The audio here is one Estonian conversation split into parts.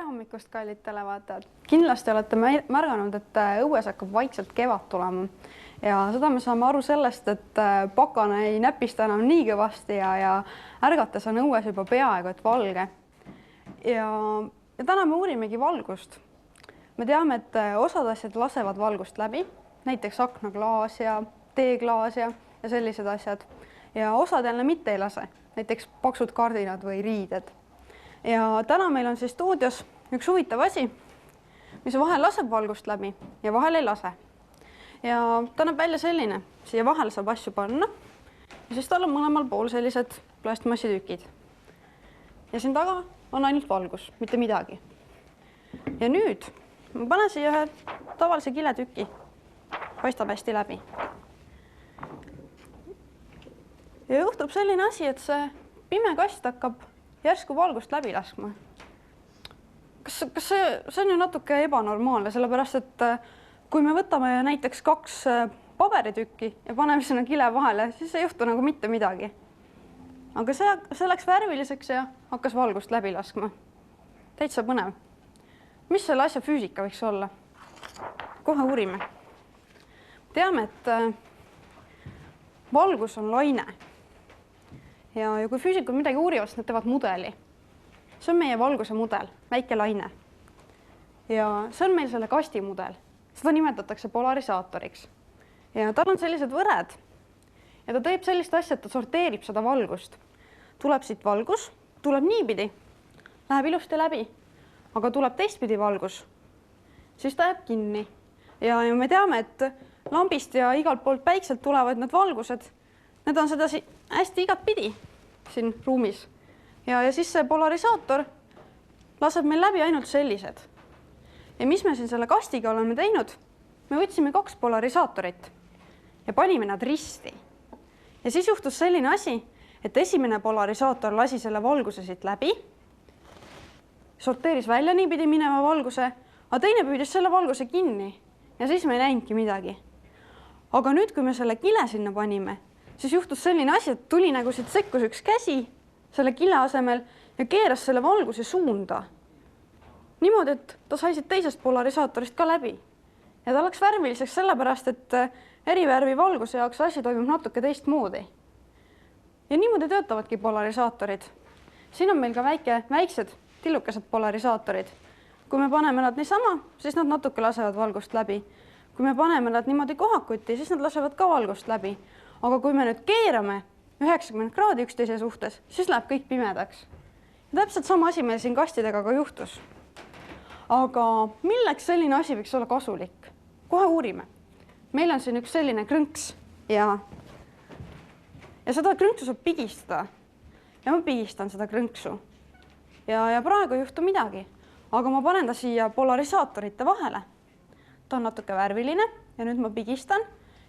hommikust, kallid televaatajad! Kindlasti olete märganud, et õues hakkab vaikselt kevad tulema. Ja seda me saame aru sellest, et pakane ei näpista enam nii kõvasti ja ärgates on õues juba peaaegu et valge. Ja täna me uurimegi valgust. Me teame, et osad asjad lasevad valgust läbi, näiteks aknaklaas ja teeklaas ja sellised asjad. Ja osad jälle mitte ei lase, näiteks paksud kardinad või riided. Ja täna meil on siis stuudios üks huvitav asi, mis vahel laseb valgust läbi ja vahel ei lase. Ja ta näeb välja selline, siia vahel saab asju panna ja siis tal on mõlemal pool sellised plastmassitükid. Ja siin taga on ainult valgus, mitte midagi. Ja nüüd ma panen siia ühe tavalise kiletüki, paistab hästi läbi. Ja juhtub selline asi, et see pime kast hakkab järsku valgust läbi laskma. Kas see on ju natuke ebanormaalne, sellepärast et kui me võtame näiteks 2 paberitükki ja paneme sinna kile vahele, siis ei juhtu nagu mitte midagi. Aga see läks värviliseks ja hakkas valgust läbi laskma. Täitsa põnev. Mis selle asja füüsika võiks olla? Kohe uurime. Teame, et valgus on laine. Ja kui füüsikud midagi uurivad, siis nad teevad mudeli. See on meie valguse mudel, väike laine. Ja see on meil selle kasti mudel. Seda nimetatakse polarisaatoriks. Ja tal on sellised võred. Ja ta teeb sellist asja, et ta sorteerib seda valgust. Tuleb siit valgus, tuleb niipidi, läheb ilusti läbi, aga tuleb teistpidi valgus. Siis ta jääb kinni. Ja me teame, et lambist ja igalt poolt päikselt tulevad need valgused. Need on seda hästi igat pidi siin ruumis. Ja siis see polarisaator laseb meil läbi ainult sellised. Ja mis me siin selle kastiga oleme teinud? Me võtsime 2 polarisaatorit ja panime nad risti. Ja siis juhtus selline asi, et esimene polarisaator lasi selle valguse siit läbi, sorteeris välja niipidi mineva valguse, aga teine püüdis selle valguse kinni ja siis me ei näinudki midagi. Aga nüüd, kui me selle kile sinna panime, siis juhtus selline asi, et tuli nagu siit sekkus üks käsi selle kile asemel ja keeras selle valguse suunda. Niimoodi, et ta sai siit teisest polarisaatorist ka läbi. Ja ta läks värviliseks sellepärast, et erivärvi valguse jaoks asi toimub natuke teistmoodi. Ja niimoodi töötavadki polarisaatorid. Siin on meil ka väiksed tillukesed polarisaatorid. Kui me paneme nad niisama, siis nad natuke lasevad valgust läbi. Kui me paneme nad niimoodi kohakuti, siis nad lasevad ka valgust läbi. Aga kui me nüüd keerame 90 kraadi üksteise suhtes, siis läheb kõik pimedaks. Ja täpselt sama asi meil siin kastidega ka juhtus. Aga milleks selline asi võiks olla kasulik? Kohe uurime. Meil on siin üks selline krõnks ja seda krõnksu saab pigistada. Ja ma pigistan seda krõnksu. Ja praegu ei juhtu midagi. Aga ma panen ta siia polarisaatorite vahele. Ta on natuke värviline ja nüüd ma pigistan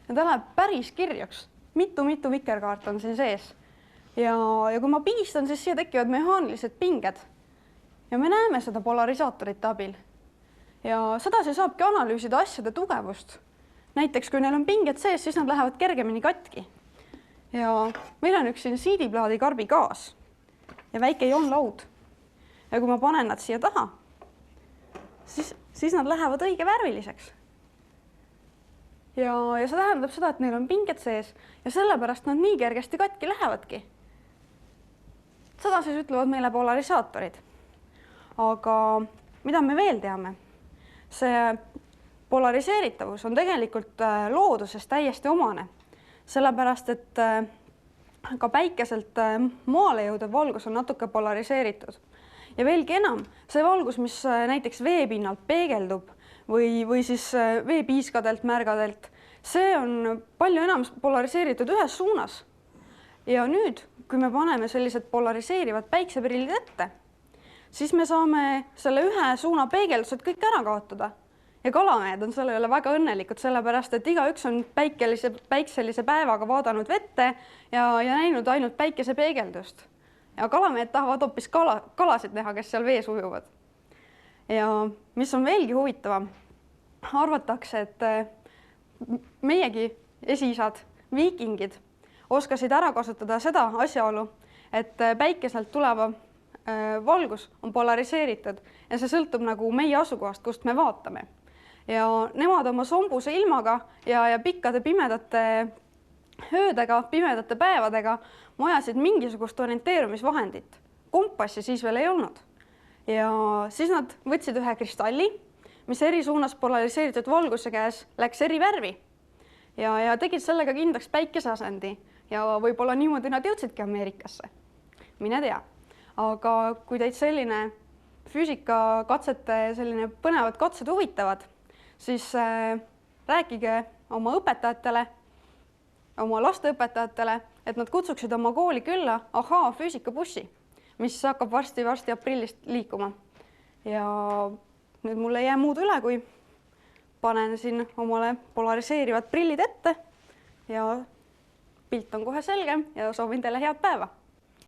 ja ta läheb päris kirjaks. Mitu vikerkaart on siin sees. Ja kui ma pigistan, siis siia tekivad mehaanilised pinged. Ja me näeme seda polarisaatorite abil. Ja sedasi saabki analüüsida asjade tugevust. Näiteks, kui neil on pinged sees, siis nad lähevad kergemini katki. Ja meil on üks siin siidiplaadi karbi gaas ja väike ioonlaud. Ja kui ma panen nad siia taha, siis nad lähevad õige värviliseks. Ja see tähendab seda, et neil on pinged sees ja sellepärast nad nii kergesti katki lähevadki. Seda siis ütlevad meile polarisaatorid. Aga mida me veel teame? See polariseeritavus on tegelikult looduses täiesti omane, sellepärast et ka päikeselt maale jõudev valgus on natuke polariseeritud. Ja veelgi enam, see valgus, mis näiteks veepinnalt peegeldub või siis veepiiskadelt, märgadelt, see on palju enam polariseeritud ühes suunas. Ja nüüd, kui me paneme sellised polariseerivad päikseprillid ette, siis me saame selle ühe suuna peegeldused kõik ära kaotada. Ja kalamehed on selle üle väga õnnelikud, sellepärast, et igaüks on päikselise päevaga vaadanud vette ja näinud ainult päikese peegeldust. Ja kalamehed tahavad hoopis kalasid näha, kes seal vees ujuvad. Ja mis on veelgi huvitavam, arvatakse, et meiegi esiisad, viikingid, oskasid ära kasutada seda asjaolu, et päikeselt tuleva valgus on polariseeritud ja see sõltub nagu meie asukohast, kust me vaatame. Ja nemad oma sombuse ilmaga ja pikkade pimedate öödega, pimedate päevadega majasid mingisugust orienteerumisvahendit. Kompassi siis veel ei olnud. Ja siis nad võtsid ühe kristalli, mis eri suunas polariseeritud valguse käes läks eri värvi ja tegid sellega kindlaks päikeseasendi ja võib-olla niimoodi nad jõudsidki Ameerikasse. Mine tea. Aga kui teid selline füüsikakatsete, selline põnevad katsed huvitavad, siis rääkige oma õpetajatele, oma lasteõpetajatele, et nad kutsuksid oma kooli külla füüsikabussi, mis hakkab varsti aprillist liikuma. Ja nüüd mul ei jää muud üle, kui panen siin omale polariseerivad prillid ette ja pilt on kohe selgem ja soovin teile head päeva.